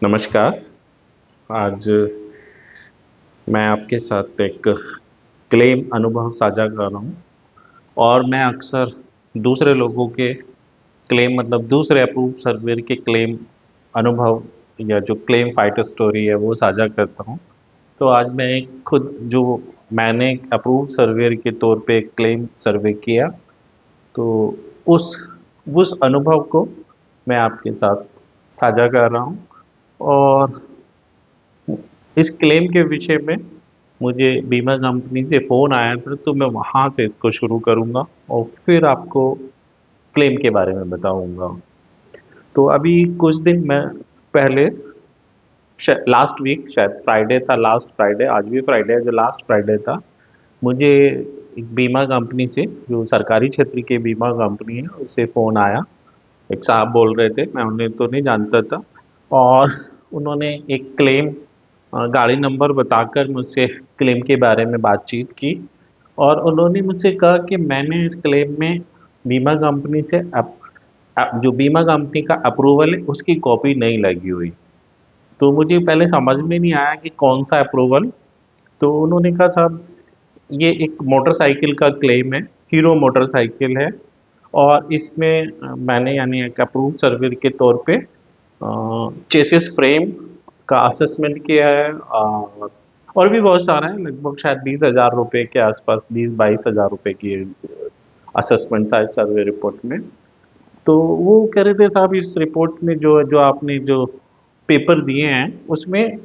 नमस्कार। आज मैं आपके साथ एक क्लेम अनुभव साझा कर रहा हूँ और मैं अक्सर दूसरे लोगों के क्लेम मतलब दूसरे अप्रूव सर्वेयर के क्लेम अनुभव या जो क्लेम फाइटर स्टोरी है वो साझा करता हूँ। तो आज मैं एक खुद जो मैंने एक अप्रूव सर्वेयर के तौर पे एक क्लेम सर्वे किया, तो उस उस अनुभव को मैं आपके साथ साझा कर रहा हूँ। और इस क्लेम के विषय में मुझे बीमा कंपनी से फ़ोन आया था, तो मैं वहाँ से इसको शुरू करूँगा और फिर आपको क्लेम के बारे में बताऊँगा। तो अभी कुछ दिन मैं पहले लास्ट वीक, शायद फ्राइडे था, लास्ट फ्राइडे, आज भी फ्राइडे है, जो लास्ट फ्राइडे था, मुझे एक बीमा कंपनी से, जो सरकारी क्षेत्र की बीमा कंपनी है, उससे फ़ोन आया। एक साहब बोल रहे थे, मैं उन्हें तो नहीं जानता था, और उन्होंने एक क्लेम गाड़ी नंबर बताकर मुझसे क्लेम के बारे में बातचीत की। और उन्होंने मुझसे कहा कि मैंने इस क्लेम में बीमा कंपनी से जो बीमा कंपनी का अप्रूवल है उसकी कॉपी नहीं लगी हुई। तो मुझे पहले समझ में नहीं आया कि कौन सा अप्रूवल। तो उन्होंने कहा, साहब ये एक मोटरसाइकिल का क्लेम है, हीरो मोटरसाइकिल है, और इसमें मैंने यानी एक अप्रूव सर्विस के तौर पे चेसिस फ्रेम का असेसमेंट किया है, और भी बहुत सारा है, लगभग शायद 20,000 रुपये के आसपास, 20-22 हज़ार रुपये की असेसमेंट था इस सर्वे रिपोर्ट में। तो वो कह रहे थे, साहब इस रिपोर्ट में जो जो आपने जो पेपर दिए हैं उसमें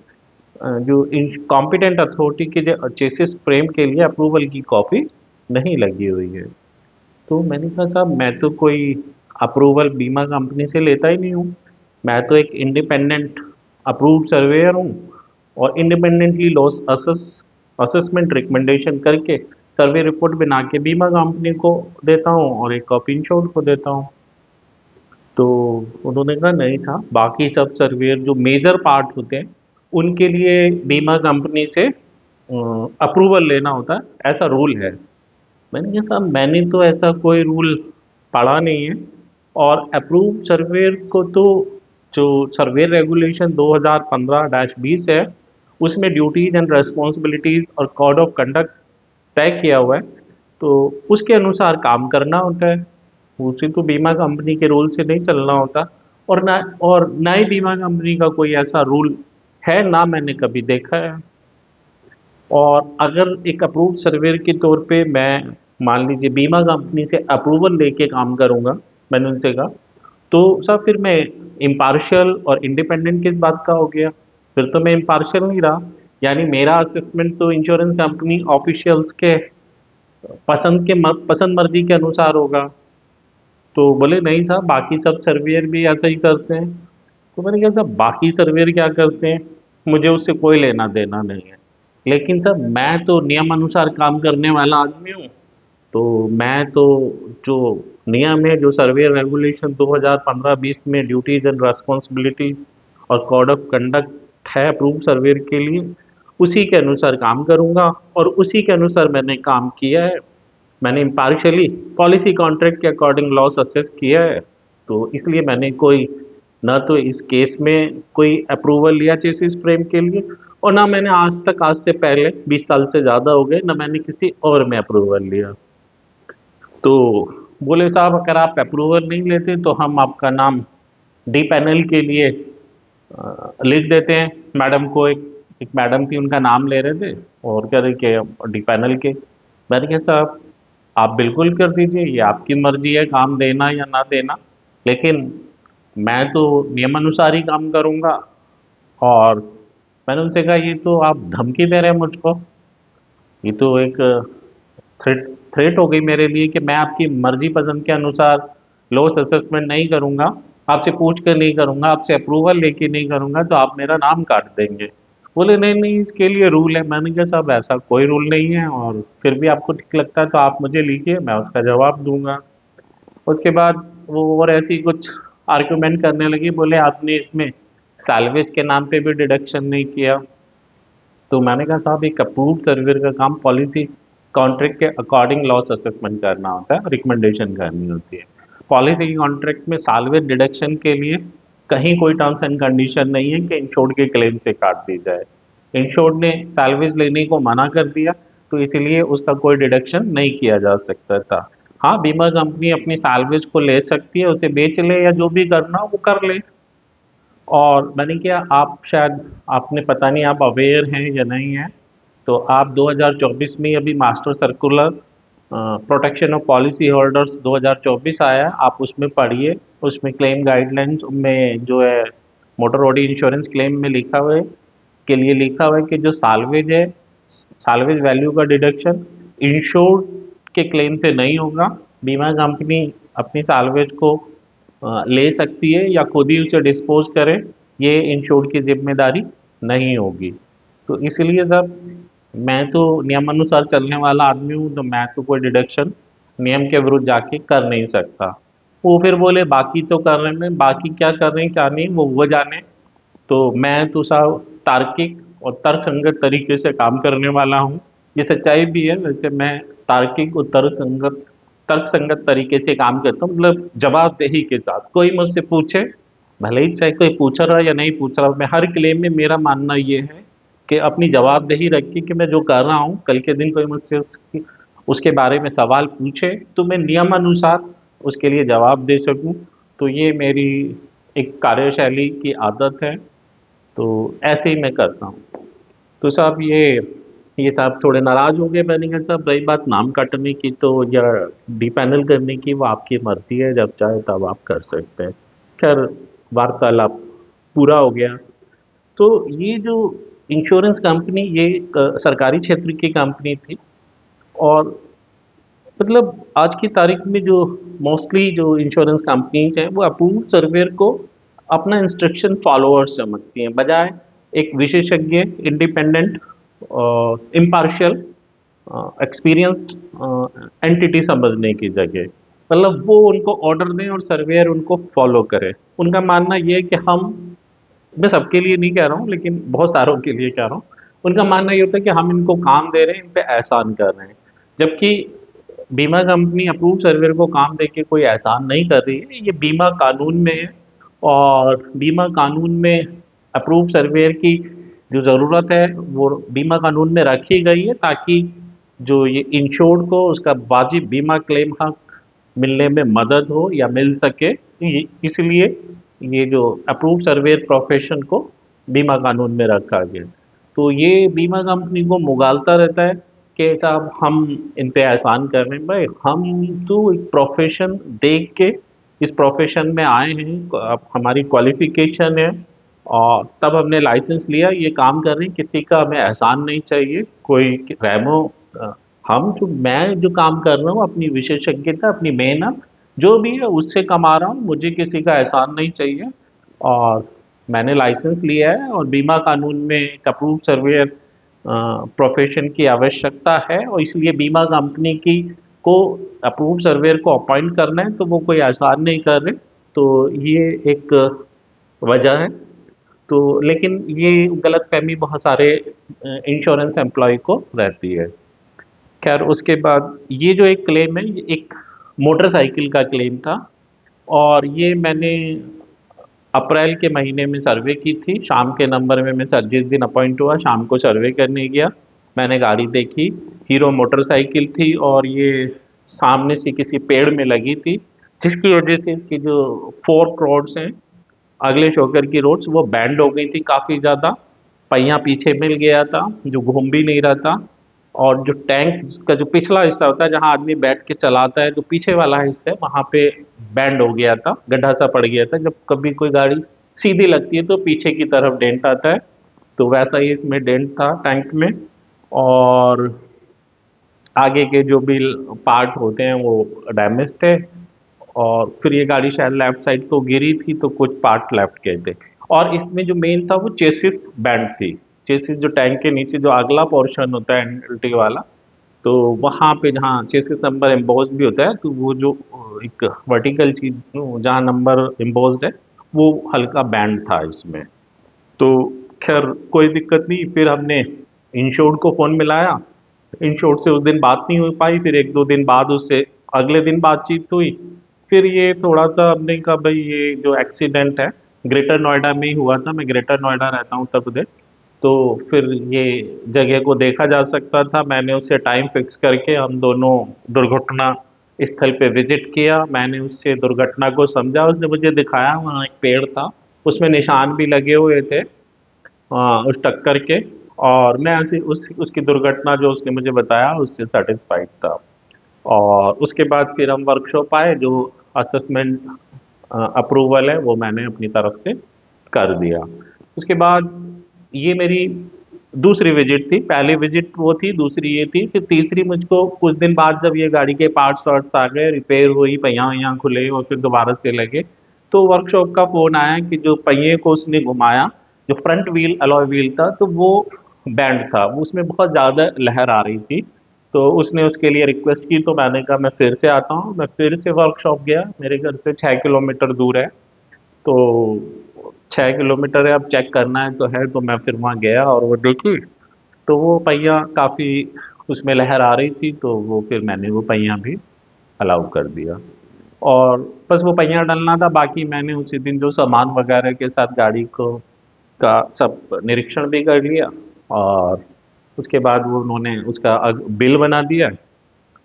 जो कॉम्पिटेंट अथॉरिटी के जो चेसिस फ्रेम के लिए अप्रूवल की कॉपी नहीं लगी हुई है। तो मैंने कहा, साहब मैं तो कोई अप्रूवल बीमा कंपनी से लेता ही नहीं हूँ, मैं तो एक इंडिपेंडेंट अप्रूव्ड सर्वेयर हूँ, और इंडिपेंडेंटली लॉस असेसमेंट रिकमेंडेशन करके सर्वे रिपोर्ट बना के बीमा कंपनी को देता हूँ और एक कॉपी इंश्योर्ड को देता हूँ। तो उन्होंने कहा, नहीं था, बाकी सब सर्वेयर जो मेजर पार्ट होते हैं उनके लिए बीमा कंपनी से अप्रूवल लेना होता है, ऐसा रूल है। मैंने कहा, साहब मैंने तो ऐसा कोई रूल पढ़ा नहीं है, और अप्रूव सर्वेयर को तो जो सर्वेयर रेगुलेशन 2015-20 है उसमें ड्यूटीज एंड रेस्पॉन्सिबिलिटीज और कोड ऑफ कंडक्ट तय किया हुआ है, तो उसके अनुसार काम करना होता है। उसे तो बीमा कंपनी के रूल से नहीं चलना होता, और ना ही बीमा कंपनी का कोई ऐसा रूल है, ना मैंने कभी देखा है। और अगर एक अप्रूव्ड सर्वेयर के तौर पे मैं, मान लीजिए, बीमा कंपनी से अप्रूवल लेके काम करूँगा, मैंने उनसे कहा, तो साहब फिर मैं इम्पार्शियल और इंडिपेंडेंट किस बात का हो गया? फिर तो मैं इम्पार्शियल नहीं रहा, यानी मेरा असेसमेंट तो इंश्योरेंस कंपनी ऑफिशियल्स के पसंद मर्जी के अनुसार होगा। तो बोले, नहीं साहब बाकी सब सर्वेयर भी ऐसा ही करते हैं। तो मैंने कहा, साहब बाकी सर्वेयर क्या करते हैं मुझे उससे कोई लेना देना नहीं है, लेकिन साहब मैं तो नियम अनुसार काम करने वाला आदमी हूँ। तो मैं तो जो नियम है, जो सर्वे रेगुलेशन 2015-20 में ड्यूटीज एंड रिस्पॉन्सिबिलिटीज और कोड ऑफ कंडक्ट है अप्रूव सर्वेयर के लिए, उसी के अनुसार काम करूँगा, और उसी के अनुसार मैंने काम किया है। मैंने इम्पार्शियली पॉलिसी कॉन्ट्रैक्ट के अकॉर्डिंग लॉस असेस किया है। तो इसलिए मैंने कोई, ना तो इस केस में कोई अप्रूवल लिया चेसिस फ्रेम के लिए, और ना मैंने आज तक, आज से पहले 20 साल से ज़्यादा हो गए, ना मैंने किसी और में अप्रूवल लिया। तो बोले, साहब अगर आप अप्रूवल नहीं लेते तो हम आपका नाम डी पैनल के लिए लिख देते हैं। मैडम को, एक मैडम थी, उनका नाम ले रहे थे, और कह रहे कि डी पैनल के। मैंने कहा, साहब आप बिल्कुल कर दीजिए, ये आपकी मर्जी है काम देना या ना देना, लेकिन मैं तो नियमानुसार ही काम करूँगा। और मैंने उनसे कहा, ये तो आप धमकी दे रहे हैं मुझको, ये तो एक थ्रेट थ्रेट हो गई मेरे लिए कि मैं आपकी मर्जी पसंद के अनुसार लॉस असेसमेंट नहीं करूँगा, आपसे पूछ कर नहीं करूँगा, आपसे अप्रूवल लेके नहीं करूँगा, तो आप मेरा नाम काट देंगे। बोले, नहीं नहीं, इसके लिए रूल है। मैंने कहा, साहब ऐसा कोई रूल नहीं है, और फिर भी आपको ठीक लगता है तो आप मुझे लिखिए, मैं उसका जवाब दूंगा। उसके बाद वो और ऐसी कुछ आर्गुमेंट करने लगी, बोले आपने इसमें सैलवेज के नाम पे भी डिडक्शन नहीं किया। तो मैंने कहा, साहब एक अप्रूव्ड सर्वेयर का काम पॉलिसी कॉन्ट्रैक्ट के अकॉर्डिंग लॉस असेसमेंट करना होता है, रिकमेंडेशन करनी होती है। पॉलिसी की कॉन्ट्रैक्ट में सालवेज डिडक्शन के लिए कहीं कोई टर्म्स एंड कंडीशन नहीं है कि इंश्योर्ड के क्लेम से काट दी जाए। इंश्योर्ड ने सैलवेज लेने को मना कर दिया, तो इसीलिए उसका कोई डिडक्शन नहीं किया जा सकता था। हाँ, बीमा कंपनी अपनी सैलवेज को ले सकती है, उसे बेच ले या जो भी करना हो वो कर ले। और मैंने क्या, आप शायद, आपने पता नहीं आप अवेयर हैं या नहीं हैं, तो आप 2024 में अभी master circular protection of policy holders 2024 आया, आप उसमें पढ़िए। उसमें क्लेम गाइडलाइंस में जो है मोटर बॉडी इंश्योरेंस क्लेम में लिखा हुआ है, के लिए लिखा हुआ है कि जो साल्वेज है, साल्वेज वैल्यू का डिडक्शन इंश्योर्ड के क्लेम से नहीं होगा। बीमा कंपनी अपनी साल्वेज को ले सकती है या खुद ही उसे डिस्पोज करे, ये इंश्योर्ड की जिम्मेदारी नहीं होगी। तो इसलिए सर, मैं तो नियमानुसार चलने वाला आदमी हूँ, तो मैं तो कोई डिडक्शन नियम के विरुद्ध जाके कर नहीं सकता। वो फिर बोले बाकी तो कर रहे हैं, बाकी क्या कर रहे हैं क्या नहीं वो जाने। तो मैं तो साहब तार्किक और तर्कसंगत तरीके से काम करने वाला हूँ। ये सच्चाई भी है, वैसे मैं तार्किक और तर्कसंगत तरीके से काम करता हूँ, मतलब जवाबदेही के साथ। कोई मुझसे पूछे, भले ही चाहे कोई पूछ रहा है या नहीं पूछ रहा, मैं हर क्लेम में मेरा मानना ये है कि अपनी जवाबदेही रखी कि मैं जो कर रहा हूँ, कल के दिन कोई मुझसे उसके बारे में सवाल पूछे तो मैं नियमानुसार उसके लिए जवाब दे सकूं। तो ये मेरी एक कार्यशैली की आदत है, तो ऐसे ही मैं करता हूँ। तो साहब ये साहब थोड़े नाराज हो गए, मैंने कहा साहब रही बात नाम काटने की तो, या डीपैनल करने की, वो आपकी मर्जी है, जब चाहे तब आप कर सकते हैं। खैर, वार्तालाप पूरा हो गया। तो ये जो इंश्योरेंस कंपनी, ये एक सरकारी क्षेत्र की कंपनी थी। और मतलब आज की तारीख में जो मोस्टली जो इंश्योरेंस कंपनीज हैं वो अप्रूव्ड सर्वेयर को अपना इंस्ट्रक्शन फॉलोअर्स समझती हैं, बजाय एक विशेषज्ञ, इंडिपेंडेंट, इम्पार्शियल, एक्सपीरियंस्ड एंटिटी समझने की जगह, मतलब वो उनको ऑर्डर दें और सर्वेयर उनको फॉलो करे। उनका मानना ये है कि हम, मैं सबके लिए नहीं कह रहा हूँ लेकिन बहुत सारों के लिए कह रहा हूँ, उनका मानना ये होता है कि हम इनको काम दे रहे हैं, इन पे एहसान कर रहे हैं। जबकि बीमा कंपनी अप्रूव सर्वेयर को काम दे के कोई एहसान नहीं कर रही है, ये बीमा कानून में है। और बीमा कानून में अप्रूव सर्वेयर की जो ज़रूरत है वो बीमा कानून में रखी गई है, ताकि जो ये इंश्योर्ड को उसका वाजिब बीमा क्लेम हक मिलने में मदद हो या मिल सके। इसलिए ये जो अप्रूव सर्वेयर प्रोफेशन को बीमा कानून में रखा गया। तो ये बीमा कंपनी को मुगालता रहता है कि साहब हम इन पे एहसान कर रहे हैं। भाई, हम तो एक प्रोफेशन देख के इस प्रोफेशन में आए हैं, अब हमारी क्वालिफिकेशन है और तब हमने लाइसेंस लिया, ये काम कर रहे हैं, किसी का हमें एहसान नहीं चाहिए, कोई रहमो। अ, हम जो, मैं जो काम कर रहा हूँ अपनी विशेषज्ञता, अपनी मेहनत जो भी है उससे कमा रहा हूँ, मुझे किसी का एहसान नहीं चाहिए। और मैंने लाइसेंस लिया है और बीमा कानून में एक अप्रूव सर्वेयर प्रोफेशन की आवश्यकता है, और इसलिए बीमा कंपनी की को अप्रूव सर्वेयर को अपॉइंट करना है, तो वो कोई आसान नहीं कर रहे। तो ये एक वजह है। तो लेकिन ये गलतफहमी बहुत सारे इंश्योरेंस एम्प्लॉय को रहती है। खैर, उसके बाद ये जो एक क्लेम है, ये एक मोटरसाइकिल का क्लेम था। और ये मैंने अप्रैल के महीने में सर्वे की थी, शाम के नंबर में मैं सर जिस दिन अपॉइंट हुआ शाम को सर्वे करने गया। मैंने गाड़ी देखी, हीरो मोटरसाइकिल थी और ये सामने से किसी पेड़ में लगी थी, जिसकी वजह से इसकी जो फोर्क रोड्स हैं, अगले शोकर की रोड्स, वो बैंड हो गई थी काफ़ी ज़्यादा। पहिया पीछे मिल गया था, जो घूम भी नहीं रहा था। और जो टैंक का जो पिछला हिस्सा होता है जहाँ आदमी बैठ के चलाता है, जो पीछे वाला हिस्सा है वहाँ पे बैंड हो गया था, गड्ढा सा पड़ गया था। जब कभी कोई गाड़ी सीधी लगती है तो पीछे की तरफ डेंट आता है, तो वैसा ही इसमें डेंट था टैंक में। और आगे के जो भी पार्ट होते हैं वो डैमेज थे। और फिर ये गाड़ी शायद लेफ्ट साइड को गिरी थी, तो कुछ पार्ट लेफ्ट के थे। और इसमें जो मेन था वो चेसिस बैंड थी। चेसिस जो टैंक के नीचे जो अगला पोर्शन होता है एनएलटी वाला, तो वहाँ पे जहाँ चेसिस नंबर एम्बोज भी होता है, तो वो जो एक वर्टिकल चीज जहाँ नंबर एम्बोज्ड है, वो हल्का बैंड था इसमें। तो खैर कोई दिक्कत नहीं, फिर हमने इंश्योर्ड को फ़ोन मिलाया। इंश्योर्ड से उस दिन बात नहीं हो पाई, फिर एक दो दिन बाद उससे अगले दिन बातचीत हुई। फिर ये थोड़ा सा हमने कहा भाई ये जो एक्सीडेंट है ग्रेटर नोएडा में ही हुआ था। मैं ग्रेटर नोएडा रहता हूँ, उत्तर प्रदेश। तो फिर ये जगह को देखा जा सकता था। मैंने उससे टाइम फिक्स करके हम दोनों दुर्घटना स्थल पे विजिट किया। मैंने उससे दुर्घटना को समझा, उसने मुझे दिखाया, वहाँ एक पेड़ था, उसमें निशान भी लगे हुए थे उस टक्कर के। और मैं ऐसे उसकी दुर्घटना जो उसने मुझे बताया उससे सेटिस्फाइड था। और उसके बाद फिर हम वर्कशॉप आए, जो असेसमेंट अप्रूवल है वो मैंने अपनी तरफ से कर दिया। उसके बाद ये मेरी दूसरी विजिट थी। पहली विजिट वो थी, दूसरी ये थी। फिर तीसरी मुझको कुछ दिन बाद जब ये गाड़ी के पार्ट्स वार्ट्स आ गए, रिपेयर हुई, पहिया वहिया खुले और फिर दोबारा से लगे, तो वर्कशॉप का फोन आया कि जो पहिए को उसने घुमाया, जो फ्रंट व्हील अलॉय व्हील था, तो वो बैंड था, वो उसमें बहुत ज़्यादा लहर आ रही थी। तो उसने उसके लिए रिक्वेस्ट की, तो मैंने कहा मैं फिर से आता हूँ। मैं फिर से वर्कशॉप गया, मेरे घर से 6 किलोमीटर दूर है। तो 6 किलोमीटर है, अब चेक करना है तो है, तो मैं फिर वहाँ गया और वो देखी, तो वो पहिया काफ़ी उसमें लहर आ रही थी, तो वो फिर मैंने वो पहिया भी अलाउ कर दिया। और बस वो पहिया डलना था, बाकी मैंने उसी दिन जो सामान वगैरह के साथ गाड़ी को का सब निरीक्षण भी कर लिया। और उसके बाद वो उन्होंने उसका बिल बना दिया,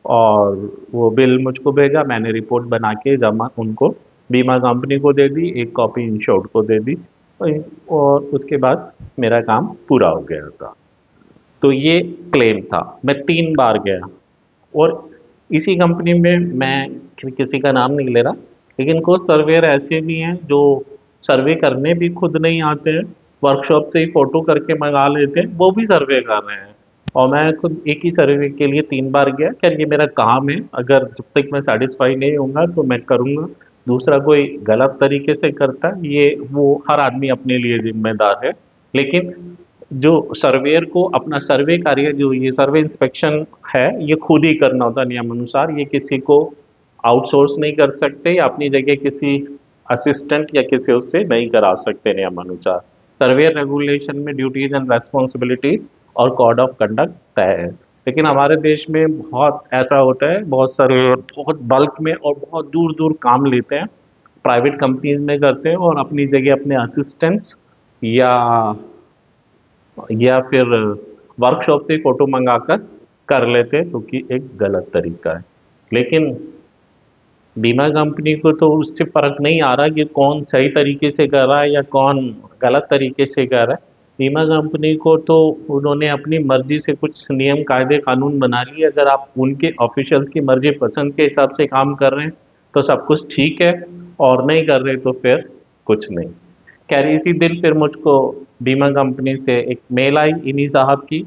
और वो बिल मुझको भेजा। मैंने रिपोर्ट बना के जमा उनको बीमा कंपनी को दे दी, एक कॉपी इंश्योर्ड को दे दी। और उसके बाद मेरा काम पूरा हो गया था। तो ये क्लेम था। मैं 3 बार गया। और इसी कंपनी में मैं किसी का नाम नहीं ले रहा, लेकिन कुछ सर्वेयर ऐसे भी हैं जो सर्वे करने भी खुद नहीं आते हैं, वर्कशॉप से ही फोटो करके मंगा लेते हैं, वो भी सर्वे कर रहे हैं। और मैं खुद एक ही सर्वे के लिए 3 बार गया। क्या ये मेरा काम है, अगर जब तक मैं सेटिस्फाई नहीं होऊंगा तो मैं करूँगा। दूसरा कोई गलत तरीके से करता है, ये वो हर आदमी अपने लिए जिम्मेदार है। लेकिन जो सर्वेयर को अपना सर्वे कार्य, जो ये सर्वे इंस्पेक्शन है, ये खुद ही करना होता है नियम अनुसार। ये किसी को आउटसोर्स नहीं कर सकते, या अपनी जगह किसी असिस्टेंट या किसी उससे नहीं करा सकते नियम अनुसार। सर्वेयर रेगुलेशन में ड्यूटीज एंड रेस्पॉन्सिबिलिटी और कोड ऑफ कंडक्ट तय है। लेकिन हमारे देश में बहुत ऐसा होता है, बहुत सारे बहुत बल्क में और बहुत दूर दूर काम लेते हैं, प्राइवेट कंपनीज में करते हैं, और अपनी जगह अपने असिस्टेंट्स या फिर वर्कशॉप से फ़ोटो मंगाकर कर लेते हैं, जो कि एक गलत तरीका है। लेकिन बीमा कंपनी को तो उससे फ़र्क नहीं आ रहा कि कौन सही तरीके से कर रहा है या कौन गलत तरीके से कर रहा है। बीमा कंपनी को तो उन्होंने अपनी मर्ज़ी से कुछ नियम, कायदे, कानून बना लिए। अगर आप उनके ऑफ़िशियल्स की मर्ज़ी, पसंद के हिसाब से काम कर रहे हैं, तो सब कुछ ठीक है, और नहीं कर रहे तो फिर कुछ नहीं। खैर इसी दिन फिर मुझको बीमा कंपनी से एक मेल आई इन्हीं साहब की,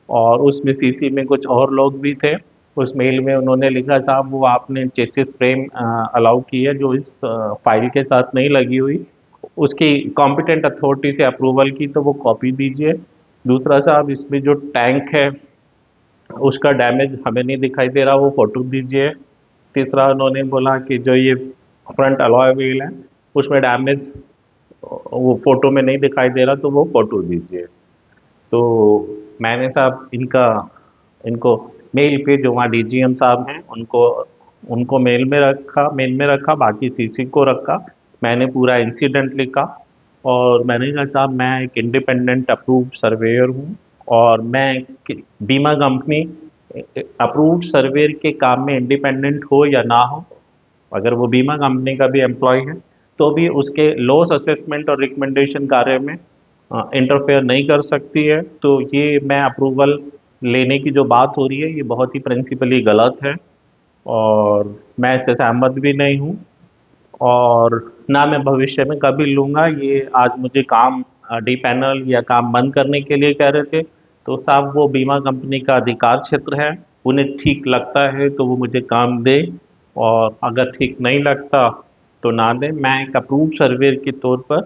और उसमें सीसी में कुछ और लोग भी थे। उस मेल में उन्होंने लिखा, साहब वो आपने चेसिस फ्रेम अलाउ की है जो इस फाइल के साथ नहीं लगी हुई, उसकी कॉम्पिटेंट अथॉरिटी से अप्रूवल की, तो वो कॉपी दीजिए। दूसरा, साहब इसमें जो टैंक है उसका डैमेज हमें नहीं दिखाई दे रहा, वो फ़ोटो दीजिए। तीसरा उन्होंने बोला कि जो ये फ्रंट अलॉय व्हील है उसमें डैमेज वो फ़ोटो में नहीं दिखाई दे रहा, तो वो फ़ोटो दीजिए। तो मैंने साहब इनको मेल पे, जो वहाँ डीजीएम साहब हैं, उनको उनको मेल में रखा, बाकी सीसी को रखा। मैंने पूरा इंसिडेंट लिखा, और मैंने कहा, साहब मैं एक इंडिपेंडेंट अप्रूव्ड सर्वेयर हूँ, और मैं बीमा कंपनी अप्रूव्ड सर्वेयर के काम में इंडिपेंडेंट हो या ना हो, अगर वो बीमा कंपनी का भी एम्प्लॉय है, तो भी उसके लॉस असेसमेंट और रिकमेंडेशन कार्य में इंटरफेयर नहीं कर सकती है। तो ये मैं अप्रूवल लेने की जो बात हो रही है, ये बहुत ही प्रिंसिपली गलत है, और मैं इससे सहमत भी नहीं हूँ, और ना मैं भविष्य में कभी लूँगा। ये आज मुझे काम डी पैनल या काम बंद करने के लिए कह रहे थे, तो साहब वो बीमा कंपनी का अधिकार क्षेत्र है, उन्हें ठीक लगता है तो वो मुझे काम दे, और अगर ठीक नहीं लगता तो ना दे। मैं एक अप्रूव्ड सर्वेयर के तौर पर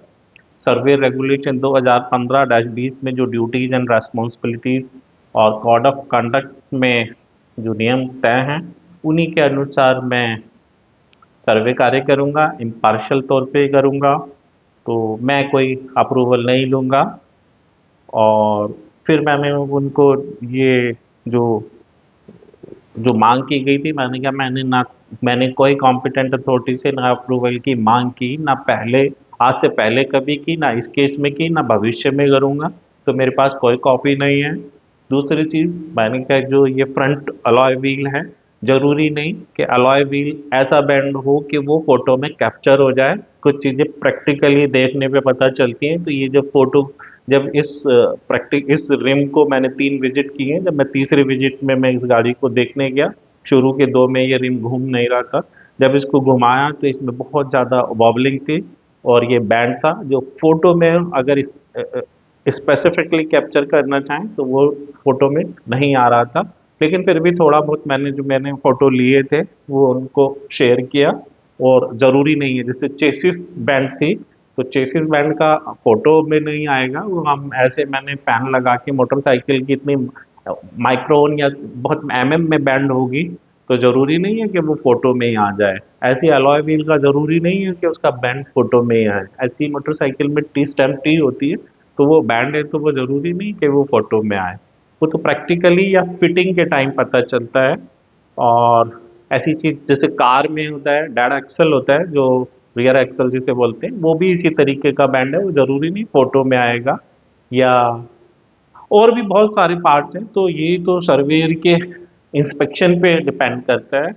सर्वे रेगुलेशन 2015-20 में जो ड्यूटीज एंड रेस्पॉन्सिबिलिटीज और कोड ऑफ कंडक्ट में जो नियम तय हैं, उन्हीं के अनुसार मैं सर्वे कार्य करूँगा, इम्पार्शियल तौर पे करूँगा। तो मैं कोई अप्रूवल नहीं लूँगा। और फिर मैंने उनको ये जो जो मांग की गई थी, मैंने कहा मैंने कोई कॉम्पिटेंट अथॉरिटी से ना अप्रूवल की मांग की, ना पहले आज से पहले कभी की, ना इस केस में की, ना भविष्य में करूँगा। तो मेरे पास कोई कॉपी नहीं है। दूसरी चीज़, मैंने कहा जो ये फ्रंट अलॉय व्हील है, ज़रूरी नहीं कि अलॉय व्हील ऐसा बैंड हो कि वो फ़ोटो में कैप्चर हो जाए। कुछ चीज़ें प्रैक्टिकली देखने पे पता चलती हैं। तो ये जो फ़ोटो, जब इस रिम को मैंने 3 विज़िट किए हैं, जब मैं तीसरे विज़िट में मैं इस गाड़ी को देखने गया, शुरू के 2 में ये रिम घूम नहीं रहा था। जब इसको घुमाया तो इसमें बहुत ज़्यादा वॉबलिंग थी, और ये बैंड था जो फ़ोटो में अगर स्पेसिफिकली कैप्चर करना चाहें तो वो फ़ोटो में नहीं आ रहा था। लेकिन फिर भी थोड़ा बहुत मैंने फ़ोटो लिए थे, वो उनको शेयर किया। और ज़रूरी नहीं है, जैसे चेसिस बैंड थी, तो चेसिस बैंड का फ़ोटो में नहीं आएगा, वो हम ऐसे मैंने पैन लगा के मोटरसाइकिल की इतनी माइक्रोन या बहुत एमएम में बैंड होगी, तो ज़रूरी नहीं है कि वो फ़ोटो में ही आ जाए। ऐसे ही अलॉय व्हील का ज़रूरी नहीं है कि उसका बैंड फ़ोटो में ही आए। ऐसी ही मोटरसाइकिल में टी स्टैम्प टी होती है, तो वो बैंड है तो वो ज़रूरी नहीं कि वो फ़ोटो में आए। वो तो प्रैक्टिकली या फिटिंग के टाइम पता चलता है। और ऐसी चीज़ जैसे कार में होता है, डेड एक्सल होता है जो रियर एक्सल जिसे बोलते हैं, वो भी इसी तरीके का बैंड है, वो ज़रूरी नहीं फ़ोटो में आएगा। या और भी बहुत सारे पार्ट्स हैं, तो ये तो सर्वेयर के इंस्पेक्शन पे डिपेंड करता है।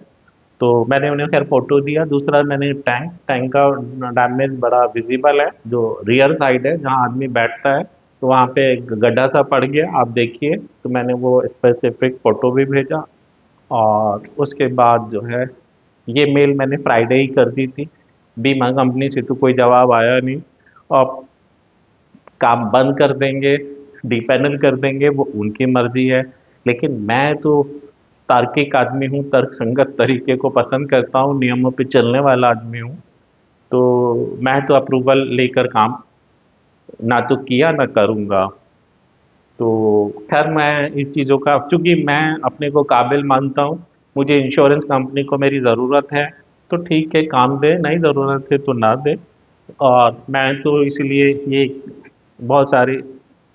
तो मैंने उन्हें खैर फ़ोटो दिया। दूसरा, मैंने टैंक का डैमेज बड़ा विज़िबल है, जो रियर साइड है जहाँ आदमी बैठता है, तो वहाँ पे एक गड्ढा सा पड़ गया, आप देखिए। तो मैंने वो स्पेसिफिक फ़ोटो भी भेजा। और उसके बाद जो है, ये मेल मैंने फ्राइडे ही कर दी थी। बीमा कंपनी से तो कोई जवाब आया नहीं। अब काम बंद कर देंगे, डीपैनल कर देंगे, वो उनकी मर्ज़ी है। लेकिन मैं तो तार्किक आदमी हूँ, तर्कसंगत तरीके को पसंद करता हूँ, नियमों पे चलने वाला आदमी हूँ। तो मैं तो अप्रूवल लेकर काम ना तो किया ना करूँगा। तो खैर, मैं इस चीज़ों का, चूँकि मैं अपने को काबिल मानता हूँ, मुझे इंश्योरेंस कंपनी को मेरी ज़रूरत है, तो ठीक है काम दे, नहीं ज़रूरत है तो ना दे। और मैं तो इसलिए ये, बहुत सारे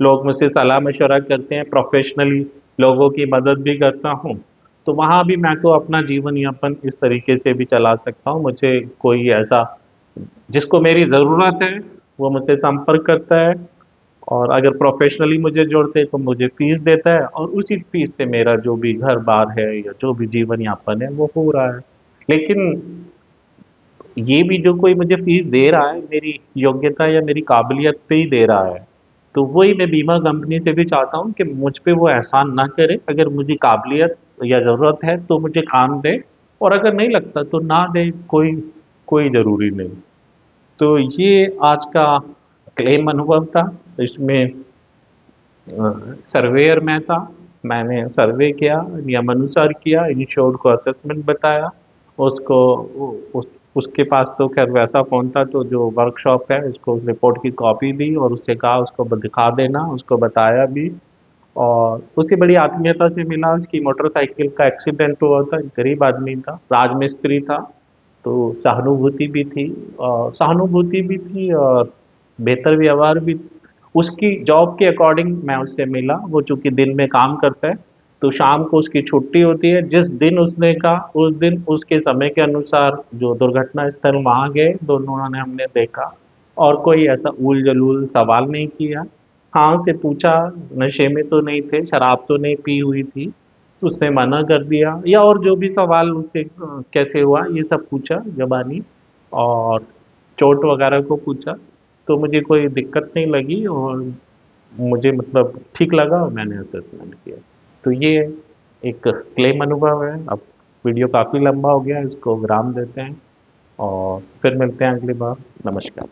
लोग मुझसे सलाह मशवरा करते हैं, प्रोफेशनली लोगों की मदद भी करता हूँ। तो वहाँ भी मैं तो अपना जीवन यापन इस तरीके से भी चला सकता हूँ। मुझे कोई ऐसा, जिसको मेरी ज़रूरत है वो मुझसे संपर्क करता है, और अगर प्रोफेशनली मुझे जोड़ते हैं तो मुझे फ़ीस देता है, और उसी फ़ीस से मेरा जो भी घर-बार है या जो भी जीवन यापन है वो हो रहा है। लेकिन ये भी जो कोई मुझे फ़ीस दे रहा है, मेरी योग्यता या मेरी काबिलियत पे ही दे रहा है। तो वही मैं बीमा कंपनी से भी चाहता हूँ कि मुझ पे वो एहसान ना करे। अगर मुझे काबिलियत या ज़रूरत है तो मुझे काम दे, और अगर नहीं लगता तो ना दे, कोई कोई ज़रूरी नहीं। तो ये आज का क्लेम अनुभव था। इसमें सर्वेयर मैं था, मैंने सर्वे किया, नियमानुसार किया, इंश्योर्ड को असेसमेंट बताया, उसको उस उसके पास तो खैर वैसा फ़ोन था, तो जो वर्कशॉप है उसको उस रिपोर्ट की कॉपी दी और उससे कहा उसको दिखा देना, उसको बताया भी। और उसे बड़ी आत्मीयता से मिला। उसकी मोटरसाइकिल का एक्सीडेंट हुआ था, गरीब आदमी था, राजमिस्त्री था, तो सहानुभूति भी थी, और सहानुभूति भी थी और बेहतर व्यवहार भी। उसकी जॉब के अकॉर्डिंग मैं उससे मिला। वो चूँकि दिन में काम करता है, तो शाम को उसकी छुट्टी होती है। जिस दिन उसने कहा, उस दिन उसके समय के अनुसार जो दुर्घटना स्थल वहाँ गए, दोनों ने हमने देखा, और कोई ऐसा ऊल-जलूल सवाल नहीं किया। हाँ, उससे पूछा, नशे में तो नहीं थे, शराब तो नहीं पी हुई थी? तो उसने मना कर दिया, या और जो भी सवाल उससे कैसे हुआ ये सब पूछा ज़बानी, और चोट वगैरह को पूछा। तो मुझे कोई दिक्कत नहीं लगी, और मुझे मतलब ठीक लगा, और मैंने असेसमेंट किया। तो ये एक क्लेम अनुभव है। अब वीडियो काफ़ी लंबा हो गया है, इसको विराम देते हैं और फिर मिलते हैं अगली बार। नमस्कार।